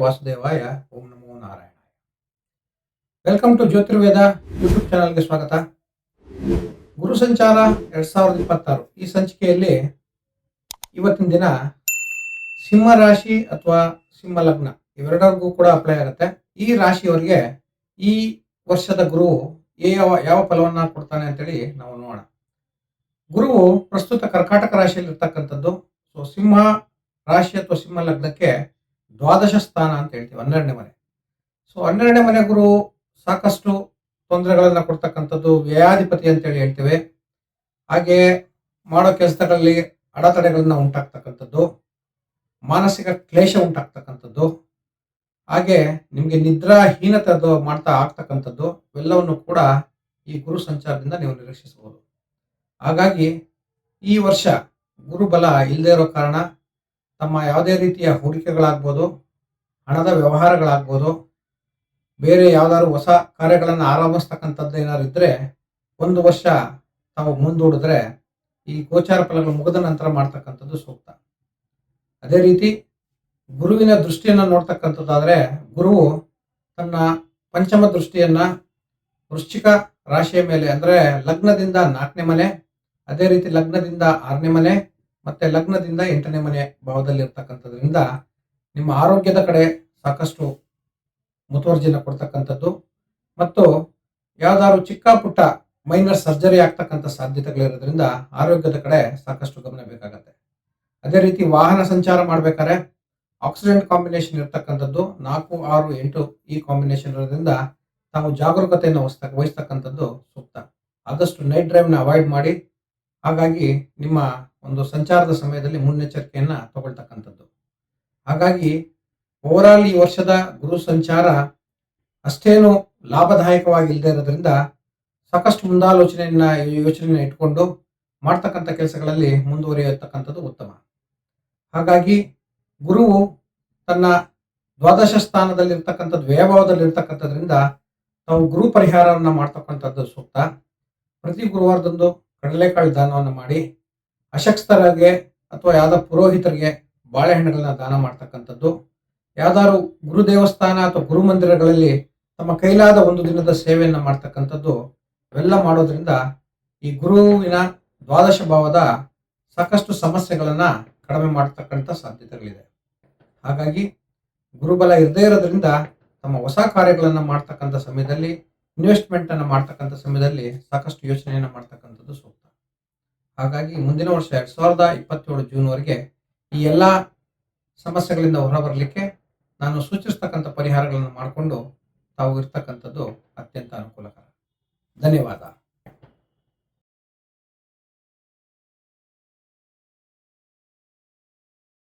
ವಾಸುದೇವಾಯ. Om Namo Narayana. Welcome to ಜ್ಯೋತಿರ್ವೇದ YouTube ಚಾನಲ್ಗೆ ಸ್ವಾಗತ. ಗುರು ಸಂಚಾರ 2026 ಈ ಸಂಚಿಕೆಯಲ್ಲಿ ಇವತ್ತಿನ ದಿನ ಸಿಂಹ ರಾಶಿ ಅಥವಾ ಸಿಂಹ ಲಗ್ನ ಇವೆರಡರಿಗೂ ಕೂಡ ಅಪ್ಲೈ ಆಗುತ್ತೆ. ಈ ರಾಶಿಯವರಿಗೆ ಈ ವರ್ಷದ ಗುರು ಯಾವ ಫಲವನ್ನ ಕೊಡ್ತಾನೆ ಅಂತೇಳಿ ನಾವು ನೋಡೋಣ. ಗುರುವು ಪ್ರಸ್ತುತ ಕರ್ಕಾಟಕ ರಾಶಿಯಲ್ಲಿ ಇರ್ತಕ್ಕಂಥದ್ದು. ಸೊ ಸಿಂಹ ರಾಶಿ ಅಥವಾ ಸಿಂಹ ಲಗ್ನಕ್ಕೆ ದ್ವಾದಶ ಸ್ಥಾನ ಅಂತ ಹೇಳ್ತೀವಿ, 12ನೇ ಮನೆ. ಸೊ 12ನೇ ಮನೆ ಗುರು ಸಾಕಷ್ಟು ತೊಂದರೆಗಳನ್ನ ಕೊಡ್ತಕ್ಕಂಥದ್ದು, ವ್ಯಯಾಧಿಪತಿ ಅಂತೇಳಿ ಹೇಳ್ತೇವೆ. ಹಾಗೆ ಮಾಡೋ ಕೆಲಸಗಳಲ್ಲಿ ಅಡೆತಡೆಗಳನ್ನ ಉಂಟಾಗ್ತಕ್ಕಂಥದ್ದು, ಮಾನಸಿಕ ಕ್ಲೇಶ ಉಂಟಾಗ್ತಕ್ಕಂಥದ್ದು, ಹಾಗೆ ನಿಮಗೆ ನಿದ್ರಾಹೀನತೆ ಅದು ಮಾಡ್ತಾ ಆಗ್ತಕ್ಕಂಥದ್ದು ಇವೆಲ್ಲವನ್ನು ಕೂಡ ಈ ಗುರು ಸಂಚಾರದಿಂದ ನೀವು ನಿರೀಕ್ಷಿಸಬಹುದು. ಹಾಗಾಗಿ ಈ ವರ್ಷ ಗುರುಬಲ ಇಲ್ಲದೆ ಇರೋ ಕಾರಣ ತಮ್ಮ ಯಾವುದೇ ರೀತಿಯ ಹೂಡಿಕೆಗಳಾಗ್ಬೋದು, ಹಣದ ವ್ಯವಹಾರಗಳಾಗ್ಬೋದು, ಬೇರೆ ಯಾವ್ದಾದ್ರು ಹೊಸ ಕಾರ್ಯಗಳನ್ನು ಆರಂಭಿಸ್ತಕ್ಕಂಥದ್ದು ಏನಾದ್ರು ಇದ್ರೆ ಒಂದು ವರ್ಷ ತಾವು ಮುಂದೂಡಿದ್ರೆ ಈ ಗೋಚಾರ ಫಲಗಳು ಮುಗಿದ ನಂತರ ಮಾಡ್ತಕ್ಕಂಥದ್ದು ಸೂಕ್ತ. ಅದೇ ರೀತಿ ಗುರುವಿನ ದೃಷ್ಟಿಯನ್ನ ನೋಡ್ತಕ್ಕಂಥದ್ದಾದ್ರೆ ಗುರುವು ತನ್ನ ಪಂಚಮ ದೃಷ್ಟಿಯನ್ನ ವೃಶ್ಚಿಕ ರಾಶಿಯ ಮೇಲೆ ಅಂದ್ರೆ ಲಗ್ನದಿಂದ 4ನೇ ಮನೆ, ಅದೇ ರೀತಿ ಲಗ್ನದಿಂದ 6ನೇ ಮನೆ ಮತ್ತೆ ಲಗ್ನದಿಂದ 8ನೇ ಮನೆ ಭಾವದಲ್ಲಿ ಇರ್ತಕ್ಕಂಥದ್ರಿಂದ ನಿಮ್ಮ ಆರೋಗ್ಯದ ಕಡೆ ಸಾಕಷ್ಟು ಮುತುವರ್ಜಿನ ಕೊಡ್ತಕ್ಕಂಥದ್ದು ಮತ್ತು ಯಾವ್ದಾದ್ರು ಚಿಕ್ಕ ಪುಟ್ಟ ಮೈನರ್ ಸರ್ಜರಿ ಆಗ್ತಕ್ಕಂಥ ಸಾಧ್ಯತೆಗಳಿರೋದ್ರಿಂದ ಆರೋಗ್ಯದ ಕಡೆ ಸಾಕಷ್ಟು ಗಮನ ಬೇಕಾಗತ್ತೆ. ಅದೇ ರೀತಿ ವಾಹನ ಸಂಚಾರ ಮಾಡ್ಬೇಕಾದ್ರೆ ಆಕ್ಸಿಡೆಂಟ್ ಕಾಂಬಿನೇಷನ್ ಇರ್ತಕ್ಕಂಥದ್ದು 4, 6, 8 ಈ ಕಾಂಬಿನೇಷನ್ ಇರೋದ್ರಿಂದ ತಾವು ಜಾಗರೂಕತೆಯನ್ನು ವಹಿಸ್ತಕ್ಕಂಥದ್ದು ಸೂಕ್ತ. ಆದಷ್ಟು ನೈಟ್ ಡ್ರೈವ್ನ ಅವಾಯ್ಡ್ ಮಾಡಿ. ಹಾಗಾಗಿ ನಿಮ್ಮ ಒಂದು ಸಂಚಾರದ ಸಮಯದಲ್ಲಿ ಮುನ್ನೆಚ್ಚರಿಕೆಯನ್ನ ತಗೊಳ್ತಕ್ಕಂಥದ್ದು. ಹಾಗಾಗಿ ಓವರಾಲ್ ಈ ವರ್ಷದ ಗುರು ಸಂಚಾರ ಅಷ್ಟೇನು ಲಾಭದಾಯಕವಾಗಿ ಇಲ್ಲದೆ ಇರೋದ್ರಿಂದ ಸಾಕಷ್ಟು ಯೋಚನೆಯನ್ನ ಇಟ್ಕೊಂಡು ಮಾಡ್ತಕ್ಕಂಥ ಕೆಲಸಗಳಲ್ಲಿ ಮುಂದುವರಿಯತಕ್ಕಂಥದ್ದು ಉತ್ತಮ. ಹಾಗಾಗಿ ಗುರುವು ತನ್ನ ದ್ವಾದಶ ಸ್ಥಾನದಲ್ಲಿ ಇರ್ತಕ್ಕಂಥದ್ದು ವ್ಯಯಭಾವದಲ್ಲಿ ಇರ್ತಕ್ಕಂಥದ್ರಿಂದ ತಾವು ಗುರು ಪರಿಹಾರವನ್ನ ಮಾಡ್ತಕ್ಕಂಥದ್ದು ಸೂಕ್ತ. ಪ್ರತಿ ಗುರುವಾರದಂದು ಕಡಲೆಕಾಳು ದಾನವನ್ನು ಮಾಡಿ, ಅಶಕ್ತರಿಗೆ ಅಥವಾ ಯಾವ್ದೋ ಪುರೋಹಿತರಿಗೆ ಬಾಳೆಹಣ್ಣುಗಳನ್ನ ದಾನ ಮಾಡ್ತಕ್ಕಂಥದ್ದು, ಯಾವ್ದಾದ್ರು ಗುರು ದೇವಸ್ಥಾನ ಅಥವಾ ಗುರು ಮಂದಿರಗಳಲ್ಲಿ ತಮ್ಮ ಕೈಲಾದ ಒಂದು ದಿನದ ಸೇವೆಯನ್ನ ಮಾಡ್ತಕ್ಕಂಥದ್ದು ಇವೆಲ್ಲ ಮಾಡೋದ್ರಿಂದ ಈ ಗುರುವಿನ ದ್ವಾದಶ ಭಾವದ ಸಾಕಷ್ಟು ಸಮಸ್ಯೆಗಳನ್ನ ಕಡಿಮೆ ಮಾಡತಕ್ಕಂಥ ಸಾಧ್ಯತೆಗಳಿದೆ. ಹಾಗಾಗಿ ಗುರುಬಲ ಇರದೇ ಇರೋದ್ರಿಂದ ತಮ್ಮ ಹೊಸ ಕಾರ್ಯಗಳನ್ನ ಮಾಡ್ತಕ್ಕಂಥ ಸಮಯದಲ್ಲಿ, ಇನ್ವೆಸ್ಟ್ಮೆಂಟ್ ಅನ್ನ ಮಾಡ್ತಕ್ಕಂಥ ಸಮಯದಲ್ಲಿ ಸಾಕಷ್ಟು ಯೋಚನೆಯನ್ನ ಮಾಡ್ತಕ್ಕಂಥದ್ದು ಸೂಕ್ತ. ಹಾಗಾಗಿ ಮುಂದಿನ ವರ್ಷ 2027 ಜೂನ್ವರೆಗೆ ಈ ಎಲ್ಲಾ ಸಮಸ್ಯೆಗಳಿಂದ ಹೊರಬರಲಿಕ್ಕೆ ನಾನು ಸೂಚಿಸ್ತಕ್ಕಂಥ ಪರಿಹಾರಗಳನ್ನು ಮಾಡಿಕೊಂಡು ತಾವು ಇರ್ತಕ್ಕಂಥದ್ದು ಅತ್ಯಂತ ಅನುಕೂಲಕರ. ಧನ್ಯವಾದ.